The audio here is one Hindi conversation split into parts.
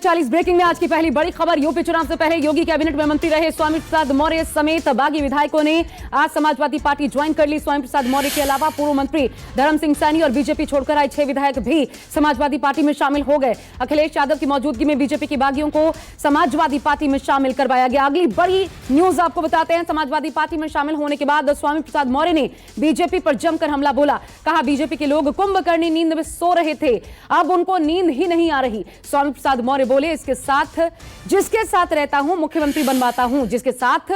9:40 ब्रेकिंग में आज की पहली बड़ी खबर। यूपी चुनाव से पहले योगी कैबिनेट में मंत्री रहे स्वामी प्रसाद मौर्य समेत बागी विधायकों ने आज समाजवादी पार्टी ज्वाइन कर ली। स्वामी प्रसाद मौर्य के अलावा पूर्व मंत्री धर्म सिंह सैनी और बीजेपी छोड़कर आए 6 विधायक भी समाजवादी पार्टी में शामिल हो गए। अखिलेश यादव की मौजूदगी में बीजेपी के बागियों को समाजवादी पार्टी में शामिल करवाया गया। अगली बड़ी न्यूज आपको बताते हैं। समाजवादी पार्टी में शामिल होने के बाद स्वामी प्रसाद मौर्य ने बीजेपी पर जमकर हमला बोला। कहा बीजेपी के लोग कुंभकर्णी नींद में सो रहे थे, अब उनको नींद ही नहीं आ रही। स्वामी प्रसाद मौर्य बोले, जिसके साथ रहता हूं मुख्यमंत्री बनवाता हूं, जिसके साथ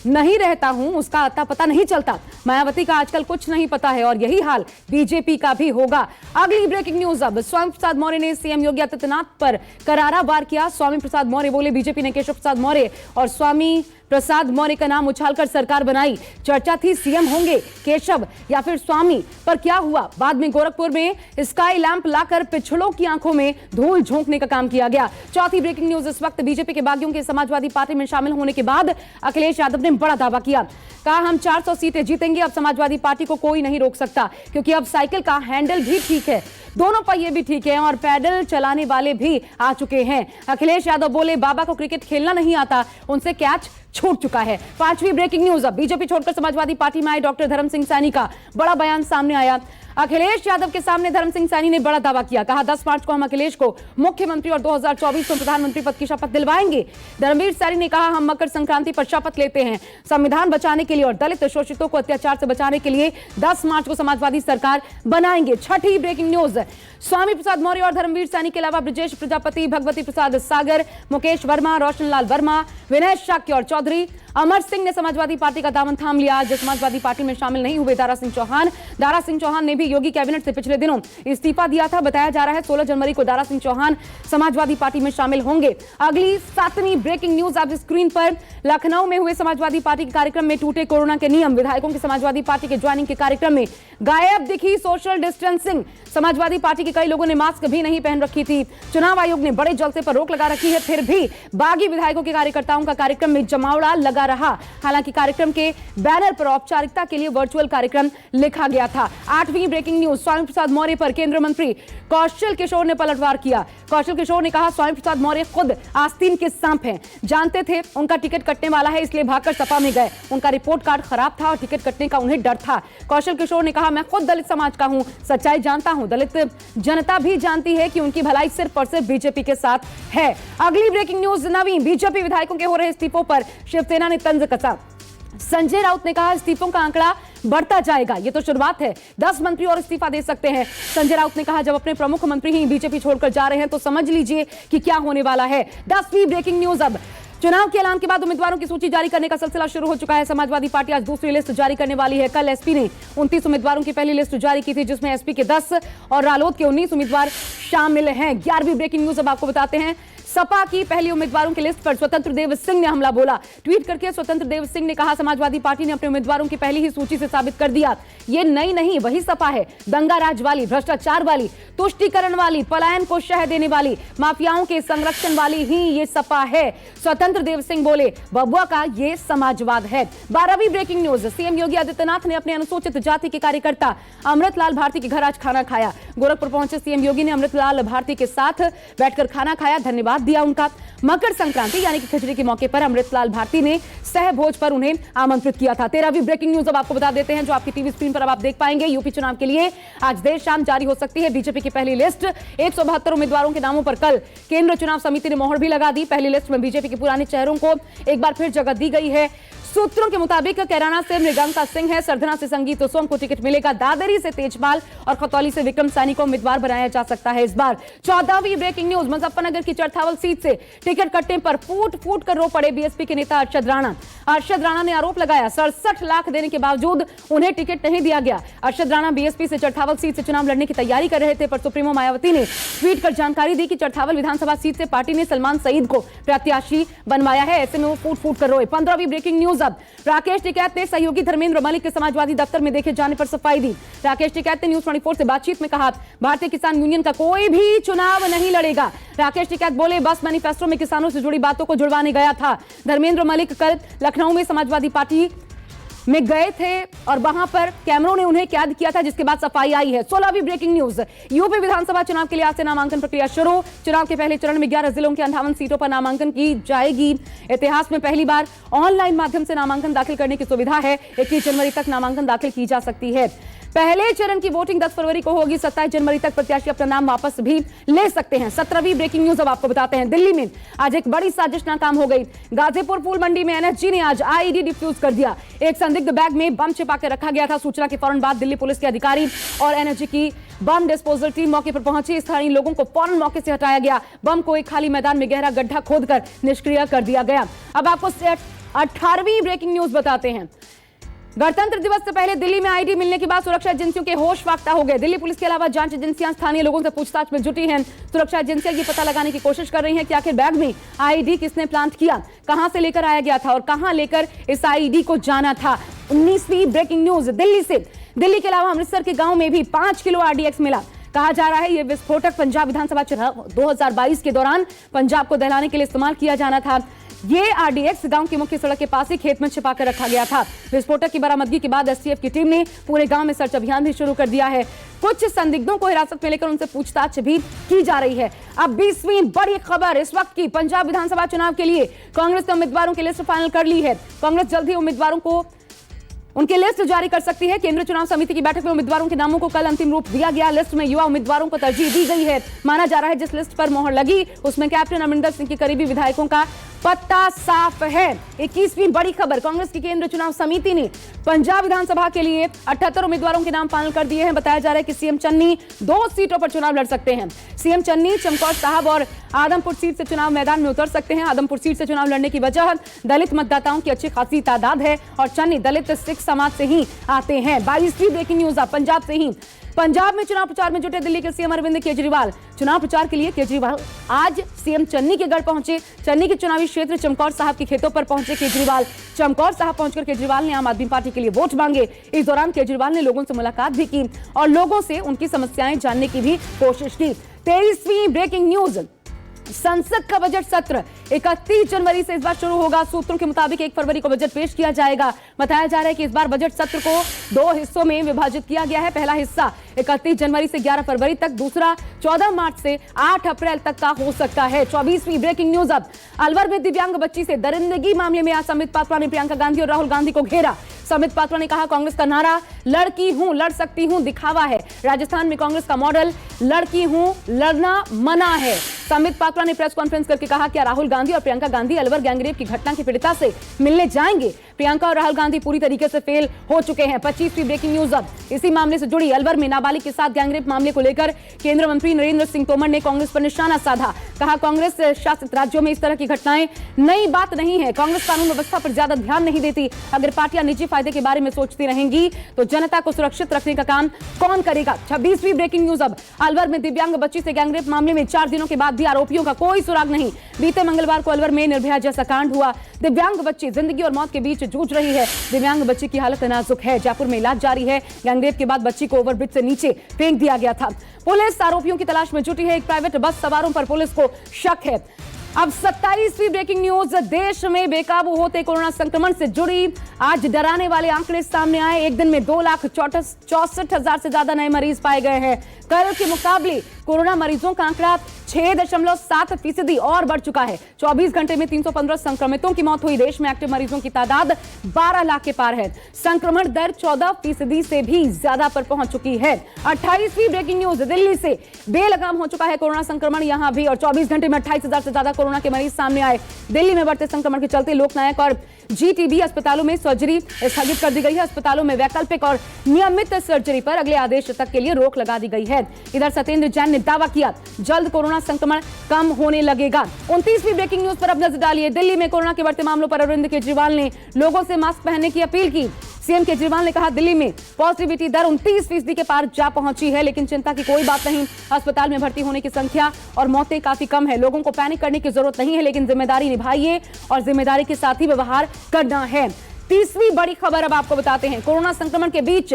नहीं रहता हूं उसका अता पता नहीं चलता। मायावती का आजकल कुछ नहीं पता है और यही हाल बीजेपी का भी होगा। अगली ब्रेकिंग न्यूज। अब स्वामी प्रसाद मौर्य ने सीएम योगी आदित्यनाथ पर करारा वार किया। स्वामी प्रसाद मौर्य बोले, बीजेपी ने केशव प्रसाद मौर्य और स्वामी प्रसाद मौर्य का नाम उछालकर सरकार बनाई। चर्चा थी सीएम होंगे केशव या फिर स्वामी, पर क्या हुआ? बाद में गोरखपुर में स्काई लैंप लाकर पिछड़ों की आंखों में धूल झोंकने का काम किया गया। चौथी ब्रेकिंग न्यूज इस वक्त। बीजेपी के बागियों के समाजवादी पार्टी में शामिल होने के बाद अखिलेश यादव ने बड़ा दावा किया। कहा हम 400 सीटें जीतेंगे, अब समाजवादी पार्टी को कोई नहीं रोक सकता, क्योंकि अब साइकिल का हैंडल भी ठीक है, दोनों पहिए भी ठीक है और पैडल चलाने वाले भी आ चुके हैं। अखिलेश यादव बोले, बाबा को क्रिकेट खेलना नहीं आता, उनसे कैच छूट चुका है। पांचवी ब्रेकिंग न्यूज। अब बीजेपी छोड़कर समाजवादी पार्टी में आए डॉक्टर धर्म सिंह सैनी का बड़ा बयान सामने आया। अखिलेश यादव के सामने धर्म सिंह सैनी ने बड़ा दावा किया। कहा 10 मार्च को हम अखिलेश को मुख्यमंत्री और 2024 में प्रधानमंत्री पद की शपथ दिलवाएंगे। धर्मवीर सैनी ने कहा हम मकर संक्रांति पर शपथ लेते हैं, संविधान बचाने के लिए और दलित शोषितों को अत्याचार से बचाने के लिए 10 मार्च को समाजवादी सरकार बनाएंगे। छठी ब्रेकिंग न्यूज। स्वामी प्रसाद मौर्य और धर्मवीर सैनी के अलावा ब्रजेश प्रजापति, भगवती प्रसाद सागर, मुकेश वर्मा, रोशनलाल वर्मा, विनय शाक्य और चौधरी अमर सिंह ने समाजवादी पार्टी का दामन थाम लिया। आज समाजवादी पार्टी में शामिल नहीं हुए दारा सिंह चौहान ने भी योगी कैबिनेट से पिछले दिनों इस्तीफा दिया था। बताया जा रहा है 16 जनवरी को दारा सिंह चौहान समाजवादी पार्टी में शामिल होंगे। अगली 7वीं ब्रेकिंग न्यूज आप स्क्रीन पर। लखनऊ में हुए समाजवादी पार्टी के कार्यक्रम में टूटे कोरोना के नियम। विधायकों की समाजवादी पार्टी के ज्वाइनिंग के कार्यक्रम में गायब दिखी सोशल डिस्टेंसिंग। समाजवादी पार्टी के कई लोगों ने मास्क भी नहीं पहन रखी थी। चुनाव आयोग ने बड़े जलसे पर रोक लगा रखी है, फिर भी बागी विधायकों के कार्यकर्ताओं का कार्यक्रम में जमावड़ा लगा रहा। हालांकि कार्यक्रम के बैनर पर औपचारिकता के लिए वर्चुअल कार्यक्रम लिखा गया था। 8वीं ब्रेकिंग न्यूज। स्वामी प्रसाद मौर्य पर केंद्रीय मंत्री कौशल किशोर ने पलटवार किया। कौशल किशोर ने कहा स्वामी प्रसाद मौर्य खुद आस्तीन के सांप हैं, जानते थे उनका टिकट कटने वाला है, इसलिए भागकर सपा में गए। उनका रिपोर्ट कार्ड खराब था और टिकट कटने का उन्हें डर था। कौशल किशोर ने कहा मैं खुद दलित समाज का हूं, सच्चाई जानता हूं, दलित जनता भी जानती है कि उनकी भलाई सिर्फ और सिर्फ बीजेपी के साथ है। अगली ब्रेकिंग न्यूज। 9वीं। बीजेपी विधायकों के हो रहे इस्तीफों पर शिवसेना ने तंज कसा। संजय राउत ने कहा इस्तीफों का आंकड़ा बढ़ता जाएगा, ये तो शुरुआत है, 10 मंत्री और इस्तीफा दे सकते हैं। संजय राउत ने कहा जब अपने प्रमुख मंत्री ही बीजेपी छोड़कर जा रहे हैं तो समझ लीजिए कि क्या होने वाला है। 10वीं ब्रेकिंग न्यूज। अब चुनाव के ऐलान के बाद उम्मीदवारों की सूची जारी करने का सिलसिला शुरू हो चुका है। समाजवादी पार्टी आज दूसरी लिस्ट जारी करने वाली है। कल एसपी ने 29 उम्मीदवारों की पहली लिस्ट जारी की थी, जिसमें एसपी के 10 और रालोद के 19 उम्मीदवार शामिल हैं। 11वीं ब्रेकिंग न्यूज अब आपको बताते हैं। सपा की पहली उम्मीदवारों की लिस्ट पर स्वतंत्र देव सिंह ने हमला बोला। ट्वीट करके स्वतंत्र देव सिंह ने कहा समाजवादी पार्टी ने अपने उम्मीदवारों की पहली ही सूची से साबित कर दिया, ये नई नहीं वही सपा है, दंगा राज वाली, भ्रष्टाचार वाली, तुष्टीकरण वाली, पलायन को शह देने वाली, माफियाओं के संरक्षण वाली ही ये सपा है। स्वतंत्र देव सिंह बोले बबुआ का ये समाजवाद है। 12वीं breaking news. CM Yogi Adityanath ने अपने अनुसूचित जाति के कार्यकर्ता अमृतलाल भारती के घर आज खाना खाया। गोरखपुर पहुंचे सीएम योगी ने अमृतलाल भारती के साथ बैठकर खाना खाया, धन्यवाद दिया उनका। मकर संक्रांति यानी कि खिचड़ी के मौके पर अमृतलाल भारती ने सहभोज पर उन्हें आमंत्रित किया था। 13वीं ब्रेकिंग न्यूज अब आपको बता देते हैं, जो आपकी टीवी स्क्रीन पर अब आप देख पाएंगे। यूपी चुनाव के लिए आज देर शाम जारी हो सकती है बीजेपी की पहली लिस्ट। 172 उम्मीदवारों के नामों पर कल केंद्रीय चुनाव समिति ने मोहर भी लगा दी। पहली लिस्ट में बीजेपी के पुराने चेहरों को एक बार फिर जगह दी गई है। सूत्रों के मुताबिक कैराना से मृगांका सिंह है, सरधना से संगीत सोम को टिकट मिलेगा, दादरी से तेजपाल और खतौली से विक्रम सैनी को उम्मीदवार बनाया जा सकता है इस बार। 14वीं ब्रेकिंग न्यूज। मुजफ्फरनगर की चरथावल सीट से टिकट कटने पर फूट फूट कर रो पड़े बीएसपी के नेता अरशद राणा। अरशद राणा ने आरोप लगाया 67 लाख देने के बावजूद उन्हें टिकट नहीं दिया गया। अरशद राणा बीएसपी से चरथावल सीट से चुनाव लड़ने की तैयारी कर रहे थे, पर सुप्रीमो मायावती ने ट्वीट कर जानकारी दी कि चरथावल विधानसभा सीट से पार्टी ने सलमान सईद को प्रत्याशी बनवाया है, ऐसे में वो फूट फूट कर रोए। 15वीं ब्रेकिंग न्यूज। अब राकेश टिकैत ने सहयोगी धर्मेंद्र मलिक के समाजवादी दफ्तर में देखे जाने पर सफाई दी। राकेश टिकैत ने न्यूज 24 से बातचीत में कहा भारतीय किसान यूनियन का कोई भी चुनाव नहीं लड़ेगा। राकेश टिकैत बोले बस मैनिफेस्टो में किसानों से जुड़ी बातों को जुड़वाने गया था। धर्मेंद्र मलिक कल लखनऊ में समाजवादी पार्टी में गए थे और वहां पर कैमरों ने उन्हें कैद किया था, जिसके बाद सफाई आई है। 16वीं ब्रेकिंग न्यूज, यूपी विधानसभा चुनाव के लिए आज से नामांकन प्रक्रिया शुरू। चुनाव के पहले चरण में 11 जिलों के 58 सीटों पर नामांकन की जाएगी। इतिहास में पहली बार ऑनलाइन माध्यम से नामांकन दाखिल करने की सुविधा है। 21 जनवरी तक नामांकन दाखिल की जा सकती है। पहले चरण की वोटिंग 10 फरवरी को होगी। 27 जनवरी तक प्रत्याशी अपना नाम वापस भी ले सकते हैं। 17वीं ब्रेकिंग न्यूज अब आपको बताते हैं। दिल्ली में आज एक बड़ी साजिश नाकाम हो गई। गाजीपुर फूल मंडी में एनएसजी ने आज आईईडी डिफ्यूज कर दिया। एक संदिग्ध बैग में बम छिपा कर रखा गया था। सूचना के फौरन बाद दिल्ली पुलिस के अधिकारी और एनएसजी की बम डिस्पोजल टीम मौके पर पहुंची। स्थानीय लोगों को फौरन मौके से हटाया गया। बम को एक खाली मैदान में गहरा गड्ढा खोदकर निष्क्रिय कर दिया गया। अब आपको 18वीं ब्रेकिंग न्यूज बताते हैं। गणतंत्र दिवस से पहले दिल्ली में आईडी मिलने के बाद सुरक्षा एजेंसियों के होश फाख्ता हो गए। दिल्ली पुलिस के अलावा जांच एजेंसियां स्थानीय लोगों से पूछताछ में जुटी हैं। सुरक्षा एजेंसियां ये पता लगाने की कोशिश कर रही हैं कि आखिर बैग में आईडी किसने प्लांट किया, कहां से लेकर आया गया था और कहां लेकर इस आईडी को जाना था। 19वीं ब्रेकिंग न्यूज दिल्ली से। दिल्ली के अलावा अमृतसर के गांव में भी 5 किलो आरडीएक्स मिला। कहा जा रहा है यह विस्फोटक पंजाब विधानसभा चुनाव 2022 के दौरान पंजाब को दहलाने के लिए इस्तेमाल किया जाना था। ये आरडीएक्स गांव की मुख्य सड़क के पास ही खेत में छिपाकर रखा गया था। विस्फोटक की बरामदगी के बाद एसटीएफ की टीम ने पूरे गांव में सर्च अभियान भी शुरू कर दिया है। कुछ संदिग्धों को हिरासत में लेकर उनसे पूछताछ भी की जा रही है। अब 20वीं बड़ी खबर इस वक्त की। पंजाब विधानसभा चुनाव के लिए कांग्रेस ने उम्मीदवारों की लिस्ट फाइनल कर ली है। कांग्रेस जल्द ही उम्मीदवारों को उनकी लिस्ट जारी कर सकती है। केंद्रीय चुनाव समिति की बैठक में उम्मीदवारों के नामों को कल अंतिम रूप दिया गया। लिस्ट में युवा उम्मीदवारों को तरजीह दी गई है। माना जा रहा है जिस लिस्ट पर मोहर लगी उसमें कैप्टन अमरिंदर सिंह के करीबी विधायकों का पत्ता साफ है। 21वीं बड़ी खबर, कांग्रेस की केंद्रीय चुनाव समिति ने पंजाब विधानसभा के लिए 78 उम्मीदवारों के नाम फाइनल कर दिए हैं। बताया जा रहा है कि सीएम चन्नी 2 सीटों पर चुनाव लड़ सकते हैं। सीएम चन्नी चमकौर साहब और आदमपुर सीट से चुनाव मैदान में उतर सकते हैं। आदमपुर सीट से चुनाव लड़ने की वजह दलित मतदाताओं की अच्छी खासी तादाद है और चन्नी दलित सिख समाज से ही आते हैं। 22वीं ब्रेकिंग न्यूज अब पंजाब से ही। पंजाब में चुनाव प्रचार में जुटे दिल्ली के सीएम अरविंद केजरीवाल। चुनाव प्रचार के लिए केजरीवाल आज सीएम चन्नी के गढ़ पहुंचे। चन्नी के चुनावी क्षेत्र चमकौर साहब के खेतों पर पहुंचे केजरीवाल। चमकौर साहब पहुंचकर केजरीवाल ने आम आदमी पार्टी के लिए वोट मांगे। इस दौरान केजरीवाल ने लोगों से मुलाकात भी की और लोगों से उनकी समस्याएं जानने की भी कोशिश की। 23वीं ब्रेकिंग न्यूज, संसद का बजट सत्र 31 जनवरी से इस बार शुरू होगा। सूत्रों के मुताबिक 1 फरवरी को बजट पेश किया जाएगा। बताया जा रहा है कि इस बार बजट सत्र को 2 हिस्सों में विभाजित किया गया है। पहला हिस्सा 31 जनवरी से 11 फरवरी तक, दूसरा 14 मार्च से 8 अप्रैल तक का हो सकता है। 24वीं ब्रेकिंग न्यूज अब, अलवर में दिव्यांग बच्ची से दरिंदगी मामले में आज संबित पात्रा ने प्रियंका गांधी और राहुल गांधी को घेरा। संबित पात्रा ने कहा कांग्रेस का नारा लड़की हूं लड़ सकती हूं दिखावा है। राजस्थान में कांग्रेस का मॉडल लड़की हूं लड़ना मना है। संबित पात्रा ने प्रेस कॉन्फ्रेंस करके कहा कि राहुल गांधी और प्रियंका गांधी अलवर गैंगरेप की घटना की पीड़िता से मिलने जाएंगे। प्रियंका और राहुल गांधी पूरी तरीके से फेल हो चुके हैं। 25वीं ब्रेकिंग न्यूज अब, इसी मामले से जुड़ी अलवर में नाबालिग के साथ गैंगरेप मामले को लेकर केंद्रीय मंत्री नरेंद्र सिंह तोमर ने कांग्रेस पर निशाना साधा। कहा कांग्रेस शासित राज्यों में इस तरह की घटनाएं नई बात नहीं है। कांग्रेस कानून व्यवस्था पर ज्यादा ध्यान नहीं देती। अगर पार्टियां निजी फायदे के बारे में सोचती रहेंगी तो जनता को सुरक्षित रखने का काम कौन करेगा। 26वीं ब्रेकिंग न्यूज अब, अलवर में दिव्यांग बच्ची से गैंगरेप मामले में 4 दिनों के बाद भी आरोपियों का कोई सुराग नहीं। बीते मंगलवार को अलवर में निर्भया जैसा कांड हुआ। दिव्यांग बच्ची जिंदगी और मौत के बीच जूझ रही है। दिव्यांग बच्ची की हालत नाजुक है। जयपुर में इलाज जारी है। गैंगरेप के बाद बच्ची को ओवरब्रिज से नीचे फेंक दिया गया था। पुलिस आरोपियों की तलाश में जुटी है। एक प्राइवेट बस सवारों पर पुलिस को शक है। अब 27वीं ब्रेकिंग न्यूज, देश में बेकाबू होते कोरोना संक्रमण से जुड़ी आज डराने वाले आंकड़े सामने आए। एक दिन में 2,64,000 से ज्यादा नए मरीज पाए गए हैं। कल के मुकाबले कोरोना मरीजों का आंकड़ा 6.7% और बढ़ चुका है। 24 घंटे में 315 संक्रमितों की मौत हुई। देश में एक्टिव मरीजों की तादाद 12 लाख के पार है। संक्रमण दर 14% से भी ज्यादा पर पहुंच चुकी है। 28वीं ब्रेकिंग न्यूज, दिल्ली से बेलगाम हो चुका है कोरोना संक्रमण यहां भी और 24 घंटे में 28,000 से ज्यादा कोरोना के मरीज सामने आए। दिल्ली में बढ़ते संक्रमण के चलते लोकनायक और जीटीबी अस्पतालों में सर्जरी स्थगित कर दी गई है। अस्पतालों में वैकल्पिक और नियमित सर्जरी पर अगले आदेश तक के लिए रोक लगा दी गई है। इधर सत्येंद्र जैन ने दावा किया जल्द कोरोना संक्रमण कम होने लगेगा। 29वीं ब्रेकिंग न्यूज पर अब नजर डालिए। दिल्ली में कोरोना के बढ़ते मामलों पर अरविंद केजरीवाल ने लोगों से मास्क पहनने की अपील की। सीएम केजरीवाल ने कहा दिल्ली में पॉजिटिविटी दर 29% के पार जा पहुंची है, लेकिन चिंता की कोई बात नहीं। अस्पताल में भर्ती होने की संख्या और मौतें काफी कम है। लोगों को पैनिक करने की जरूरत नहीं है, लेकिन जिम्मेदारी निभाइए और जिम्मेदारी के साथ ही व्यवहार करना है। 30वीं बड़ी खबर अब आपको बताते हैं। कोरोना संक्रमण के बीच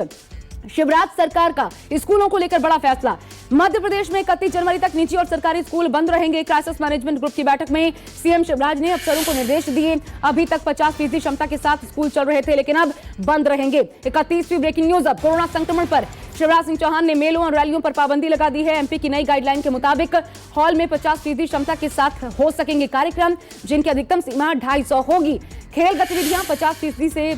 शिवराज सरकार का स्कूलों को लेकर बड़ा फैसला। मध्य प्रदेश में 31 जनवरी तक निजी और सरकारी स्कूल बंद रहेंगे। क्राइसिस मैनेजमेंट ग्रुप की बैठक में सीएम शिवराज ने अफसरों को निर्देश दिए। अभी तक 50% क्षमता के साथ स्कूल चल रहे थे, लेकिन अब बंद रहेंगे। 31वीं ब्रेकिंग न्यूज। अब कोरोना संक्रमण पर शिवराज सिंह चौहान ने मेलों और रैलियों पर पाबंदी लगा दी है। एमपी की नई गाइडलाइन के मुताबिक हॉल में 50% क्षमता के साथ हो सकेंगे कार्यक्रम, जिनकी अधिकतम सीमा 250 होगी। खेल गतिविधियां 50% से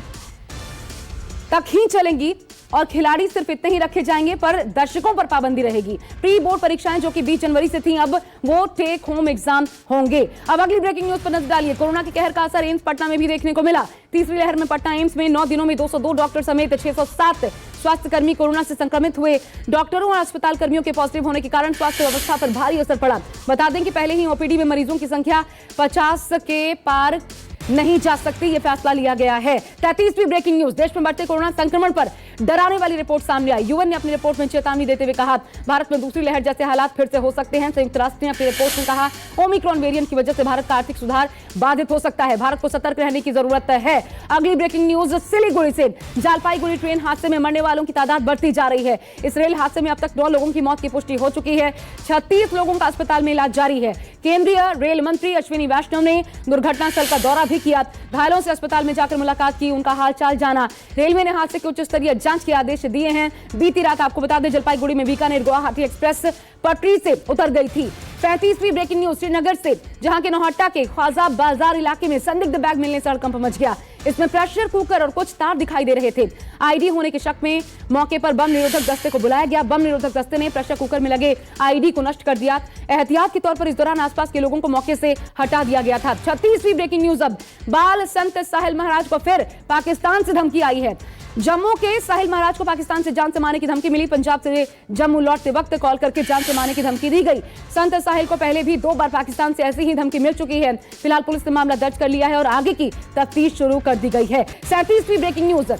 तक ही चलेंगी और खिलाड़ी सिर्फ इतने ही रखे जाएंगे, पर दर्शकों पर पाबंदी रहेगी। प्री बोर्ड परीक्षाएं जो कि 20 जनवरी से थी, अब वो टेक होम एग्जाम होंगे। अब अगली ब्रेकिंग न्यूज पर नजर डालिए। कोरोना के कहर का असर एम्स पटना में भी देखने को मिला। तीसरी लहर में पटना एम्स में 9 दिनों में 202 डॉक्टर समेत 607 स्वास्थ्य कर्मी कोरोना से संक्रमित हुए। डॉक्टरों और अस्पताल कर्मियों के पॉजिटिव होने के कारण स्वास्थ्य व्यवस्था पर भारी असर पड़ा। बता दें कि पहले ही ओपीडी में मरीजों की संख्या 50 के पार नहीं जा सकती, यह फैसला लिया गया है। 33वीं ब्रेकिंग न्यूज। देश में बढ़ते कोरोना संक्रमण पर डराने वाली रिपोर्ट सामने आई। यूएन ने अपनी रिपोर्ट में चेतावनी देते हुए कहा, भारत में दूसरी लहर जैसे हालात फिर से हो सकते हैं। संयुक्त राष्ट्र ने अपनी रिपोर्ट में कहा, ओमिक्रॉन वेरिएंट की वजह से भारत का आर्थिक सुधार बाधित हो सकता है। भारत को सतर्क रहने की जरूरत है। अगली ब्रेकिंग न्यूज। सिलीगुड़ी से जलपाईगुड़ी ट्रेन हादसे में मरने वालों की तादाद बढ़ती जा रही है। इस रेल हादसे में अब तक 9 लोगों की मौत की पुष्टि हो चुकी है। 36 लोगों का अस्पताल में इलाज जारी है। केंद्रीय रेल मंत्री अश्विनी वैष्णव ने दुर्घटना स्थल का दौरा भी किया। घायलों से अस्पताल में जाकर मुलाकात की, उनका हालचाल जाना। रेलवे ने हादसे के उच्च स्तरीय जांच के आदेश दिए हैं। बीती रात आपको बता दें, जलपाईगुड़ी में बीकानेर गुवाहाटी एक्सप्रेस पटरी से उतर गई थी। 35वीं ब्रेकिंग न्यूज। श्रीनगर से, जहां के नौहट्टा के ख्वाजा बाजार इलाके में संदिग्ध बैग मिलने से हड़कंप मच गया। इसमें प्रेशर कुकर और कुछ तार दिखाई दे रहे थे। आईडी होने के शक में मौके पर बम निरोधक दस्ते को बुलाया गया। बम निरोधक दस्ते ने प्रेशर कुकर में लगे आईडी को नष्ट कर दिया। एहतियात के तौर पर इस दौरान आसपास के लोगों को मौके से हटा दिया गया था। 36वीं ब्रेकिंग न्यूज। अब बाल संत साहिल महाराज को फिर पाकिस्तान से धमकी आई है। जम्मू के साहिल महाराज को पाकिस्तान से जान से मारने की धमकी मिली। पंजाब से जम्मू लौटते वक्त कॉल करके जान से मारने की धमकी दी गई। संत साहिल को पहले भी 2 बार पाकिस्तान से ऐसी ही धमकी मिल चुकी है। फिलहाल पुलिस ने मामला दर्ज कर लिया है और आगे की तफ्तीश शुरू कर दी गई है। 37वीं ब्रेकिंग न्यूज।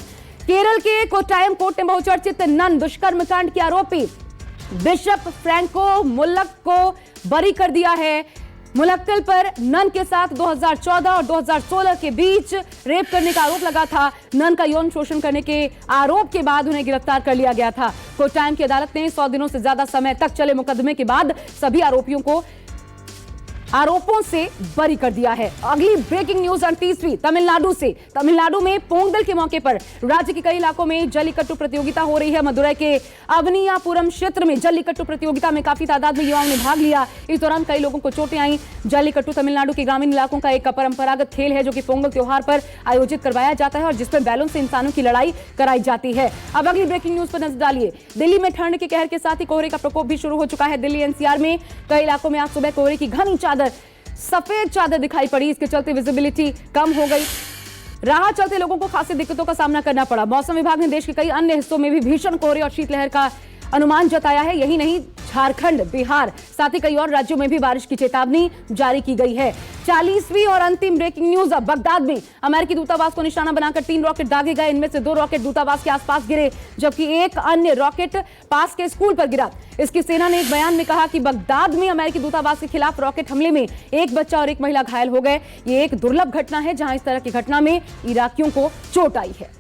केरल के कोट्टायम कोर्ट ने बहुचर्चित नन दुष्कर्म कांड के आरोपी बिशप फ्रैंको मुल्लक को बरी कर दिया है। मुलक्कल पर नन के साथ 2014 और 2016 के बीच रेप करने का आरोप लगा था। नन का यौन शोषण करने के आरोप के बाद उन्हें गिरफ्तार कर लिया गया था। कोट्टायम की अदालत ने 100 दिनों से ज्यादा समय तक चले मुकदमे के बाद सभी आरोपियों को आरोपों से बरी कर दिया है। अगली ब्रेकिंग न्यूज 38वीं। तमिलनाडु से। तमिलनाडु में पोंगल के मौके पर राज्य के कई इलाकों में जल्लीकट्टू प्रतियोगिता हो रही है। मदुरै के अवनियापुरम क्षेत्र में जल्लीकट्टू प्रतियोगिता में काफी तादाद में युवाओं ने भाग लिया। इस दौरान कई लोगों को चोटें आई। जल्लीकट्टू तमिलनाडु के ग्रामीण इलाकों का एक परंपरागत खेल है, जो कि पोंगल त्योहार पर आयोजित करवाया जाता है और जिसमें बैलों से इंसानों की लड़ाई कराई जाती है। अब अगली ब्रेकिंग न्यूज पर नजर डालिए। दिल्ली में ठंड के कहर के साथ ही कोहरे का प्रकोप भी शुरू हो चुका है। दिल्ली एनसीआर में कई इलाकों में आज सुबह कोहरे की घनी सफेद चादर दिखाई पड़ी। इसके चलते विजिबिलिटी कम हो गई। राह चलते लोगों को खासी दिक्कतों का सामना करना पड़ा। मौसम विभाग ने देश के कई अन्य हिस्सों में भी भीषण कोहरे और शीतलहर का अनुमान जताया है। यही नहीं, झारखंड, बिहार, साथ ही कई और राज्यों में भी बारिश की चेतावनी जारी की गई है। 40वीं और अंतिम ब्रेकिंग न्यूज। अब बगदाद में अमेरिकी दूतावास को निशाना बनाकर 3 रॉकेट दागे गए। इनमें से 2 रॉकेट दूतावास के आसपास गिरे, जबकि एक अन्य रॉकेट पास के स्कूल पर गिरा। इसकी सेना ने एक बयान में कहा कि बगदाद में अमेरिकी दूतावास के खिलाफ रॉकेट हमले में एक बच्चा और एक महिला घायल हो गए। ये एक दुर्लभ घटना है, जहां इस तरह की घटना में इराकियों को चोट आई है।